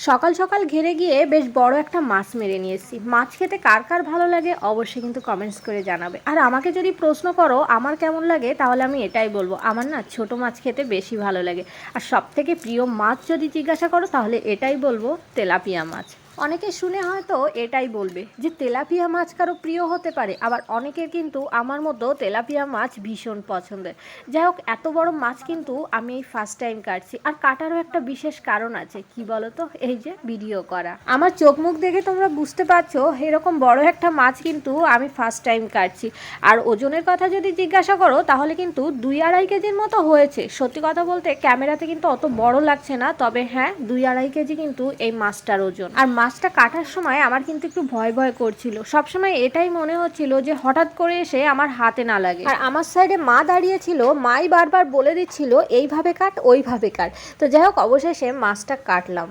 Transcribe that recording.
সকাল সকাল ঘেরে গিয়ে বেশ বড় একটা মাছ মেরে নিয়ে এসেছি। মাছ খেতে কার কার ভালো লাগে অবশ্যই কিন্তু কমেন্টস করে জানাবে। আর আমাকে যদি প্রশ্ন করো আমার কেমন লাগে, তাহলে আমি এটাই বলবো, আমার না ছোট মাছ খেতে বেশি ভালো লাগে। আর সব থেকে প্রিয় মাছ যদি জিজ্ঞাসা করো তাহলে এটাই বলবো, তেলাপিয়া মাছ। অনেকে শুনে হয়তো এটাই বলবে যে তেলাপিয়া মাছ কারো প্রিয় হতে পারে, আবার অনেকের কিন্তু আমার মতো তেলাপিয়া মাছ ভীষণ পছন্দের। যাই হোক, এত বড় মাছ কিন্তু আমি এই ফার্স্ট টাইম কাটছি। আর কাটারও একটা বিশেষ কারণ আছে, কি বলো তো, এই যে ভিডিও করা। আমার চোখ মুখ দেখে তোমরা বুঝতে পারছো এরকম বড় একটা মাছ কিন্তু আমি ফার্স্ট টাইম কাটছি। আর ওজনের কথা যদি জিজ্ঞাসা করো তাহলে কিন্তু 2-2.5 কেজির মতো হয়েছে। সত্যি কথা বলতে ক্যামেরাতে কিন্তু অত বড় লাগছে না, তবে হ্যাঁ 2-2.5 কেজি কিন্তু এই মাছটার ওজন। আর মাছটা কাটার সময় আমার কিন্তু একটু ভয় ভয় করছিল, সবসময় এটাই মনে হচ্ছিল যে হঠাৎ করে এসে আমার হাতে না লাগে। আর আমার সাইডে মা দাঁড়িয়ে ছিল, মাই বারবার বলে দিচ্ছিল এইভাবে কাট ওইভাবে কাট। তো যাই হোক, অবশেষে মাছটা কাটলাম।